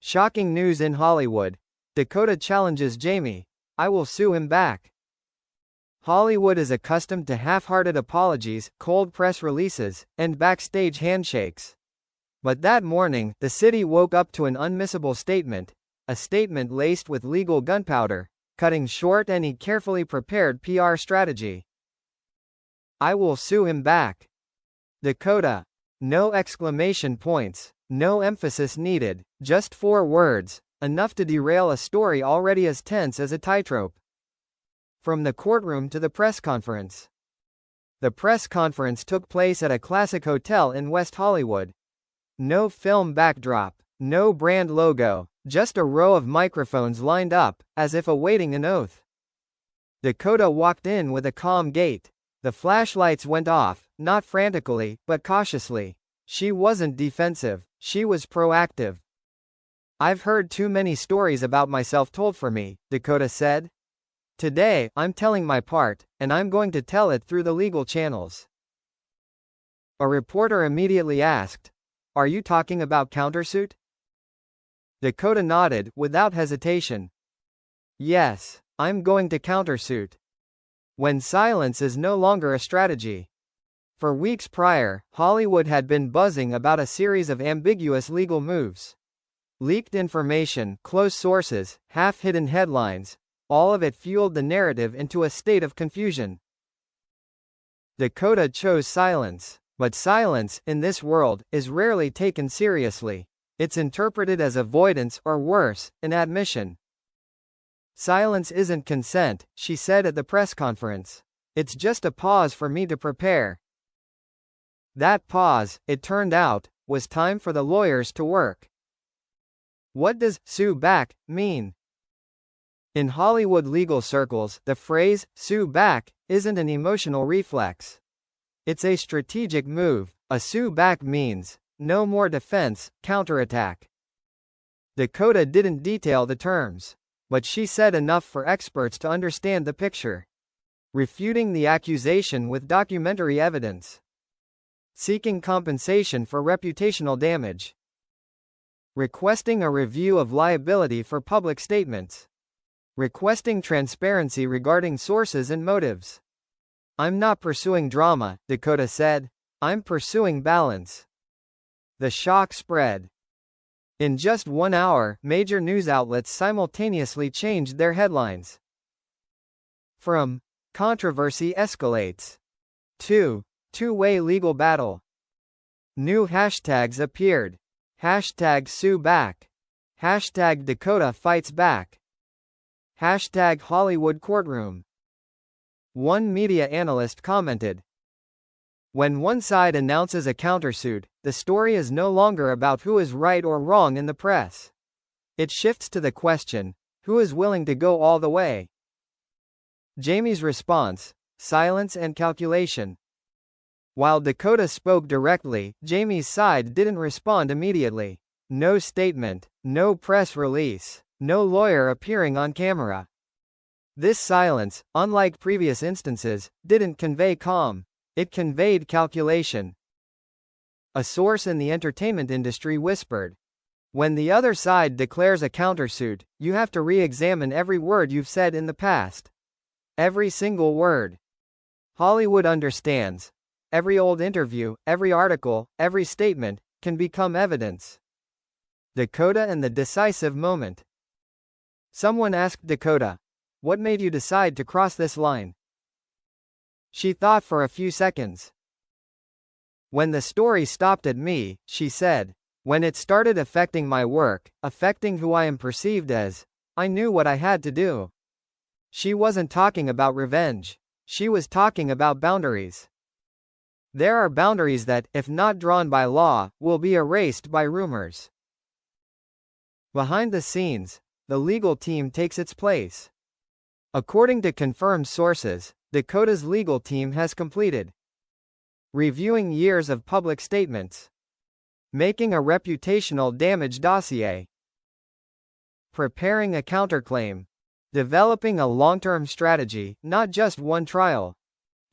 Shocking news in Hollywood. Dakota challenges Jamie. I will sue him back. Hollywood is accustomed to half-hearted apologies, cold press releases, and backstage handshakes. But that morning, the city woke up to an unmissable statement, a statement laced with legal gunpowder, cutting short any carefully prepared PR strategy. I will sue him back. Dakota. No exclamation points, no emphasis needed, just 4 words, enough to derail a story already as tense as a tightrope. From the courtroom to the press conference. The press conference took place at a classic hotel in West Hollywood. No film backdrop, no brand logo, just a row of microphones lined up, as if awaiting an oath. Dakota walked in with a calm gait. The flashlights went off, not frantically, but cautiously. She wasn't defensive, she was proactive. I've heard too many stories about myself told for me, Dakota said. Today, I'm telling my part, and I'm going to tell it through the legal channels. A reporter immediately asked, "Are you talking about countersuit?" Dakota nodded, without hesitation. Yes, I'm going to countersuit. When silence is no longer a strategy. For weeks prior, Hollywood had been buzzing about a series of ambiguous legal moves. Leaked information, close sources, half-hidden headlines, all of it fueled the narrative into a state of confusion. Dakota chose silence. But silence, in this world, is rarely taken seriously. It's interpreted as avoidance or worse, an admission. Silence isn't consent, she said at the press conference. It's just a pause for me to prepare. That pause, it turned out, was time for the lawyers to work. What does "sue back" mean? In Hollywood legal circles, the phrase "sue back" isn't an emotional reflex. It's a strategic move. A sue back means no more defense, counterattack. Dakota didn't detail the terms, but she said enough for experts to understand the picture. Refuting the accusation with documentary evidence. Seeking compensation for reputational damage. Requesting a review of liability for public statements. Requesting transparency regarding sources and motives. I'm not pursuing drama, Dakota said. I'm pursuing balance. The shock spread. In just 1 hour, major news outlets simultaneously changed their headlines. From "Controversy Escalates" to "Two-way legal battle." New hashtags appeared. Hashtag sue back. Hashtag Dakota fights back. Hashtag Hollywood courtroom. One media analyst commented, "When one side announces a countersuit, the story is no longer about who is right or wrong in the press. It shifts to the question, who is willing to go all the way?" Jamie's response, silence and calculation. While Dakota spoke directly, Jamie's side didn't respond immediately. No statement, no press release, no lawyer appearing on camera. This silence, unlike previous instances, didn't convey calm. It conveyed calculation. A source in the entertainment industry whispered, "When the other side declares a countersuit, you have to re-examine every word you've said in the past. Every single word. Hollywood understands. Every old interview, every article, every statement, can become evidence." Dakota and the decisive moment. Someone asked Dakota, "What made you decide to cross this line?" She thought for a few seconds. "When the story stopped at me," she said. "When it started affecting my work, affecting who I am perceived as, I knew what I had to do." She wasn't talking about revenge. She was talking about boundaries. There are boundaries that, if not drawn by law, will be erased by rumors. Behind the scenes, the legal team takes its place. According to confirmed sources, Dakota's legal team has completed reviewing years of public statements, making a reputational damage dossier, preparing a counterclaim, developing a long-term strategy, not just one trial.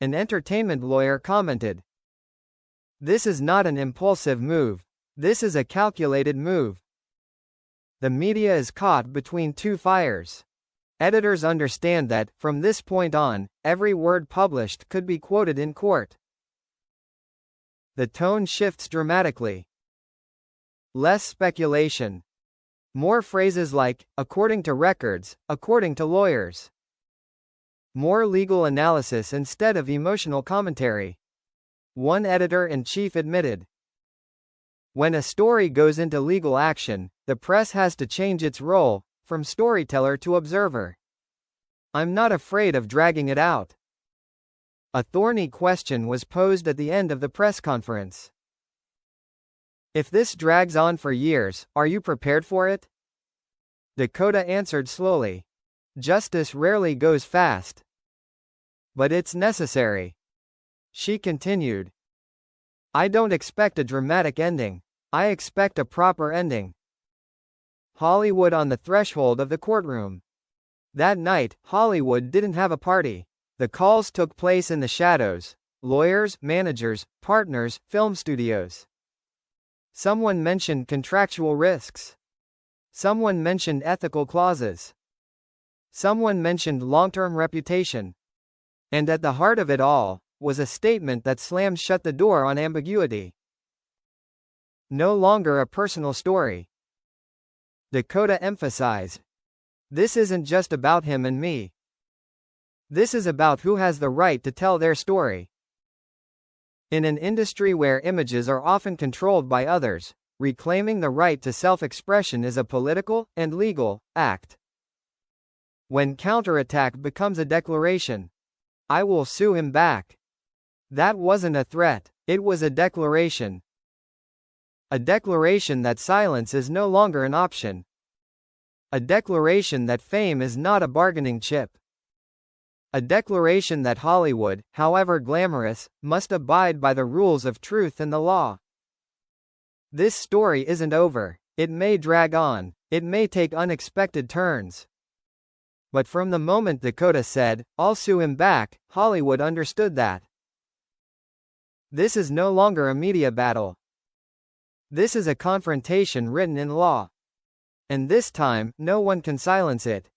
An entertainment lawyer commented, "This is not an impulsive move. This is a calculated move." The media is caught between two fires. Editors understand that, from this point on, every word published could be quoted in court. The tone shifts dramatically. Less speculation. More phrases like, according to records, according to lawyers. More legal analysis instead of emotional commentary. One editor-in-chief admitted, when a story goes into legal action, the press has to change its role, from storyteller to observer. I'm not afraid of dragging it out. A thorny question was posed at the end of the press conference. If this drags on for years, are you prepared for it? Dakota answered slowly. Justice rarely goes fast. But it's necessary. She continued. I don't expect a dramatic ending. I expect a proper ending. Hollywood on the threshold of the courtroom. That night, Hollywood didn't have a party. The calls took place in the shadows. Lawyers, managers, partners, film studios. Someone mentioned contractual risks. Someone mentioned ethical clauses. Someone mentioned long-term reputation. And at the heart of it all, was a statement that slammed shut the door on ambiguity. No longer a personal story. Dakota emphasized. This isn't just about him and me. This is about who has the right to tell their story. In an industry where images are often controlled by others, reclaiming the right to self-expression is a political and legal act. When counterattack becomes a declaration, I will sue him back. That wasn't a threat, it was a declaration. A declaration that silence is no longer an option. A declaration that fame is not a bargaining chip. A declaration that Hollywood, however glamorous, must abide by the rules of truth and the law. This story isn't over. It may drag on. It may take unexpected turns. But from the moment Dakota said, I'll sue him back, Hollywood understood that. This is no longer a media battle. This is a confrontation written in law. And this time, no one can silence it.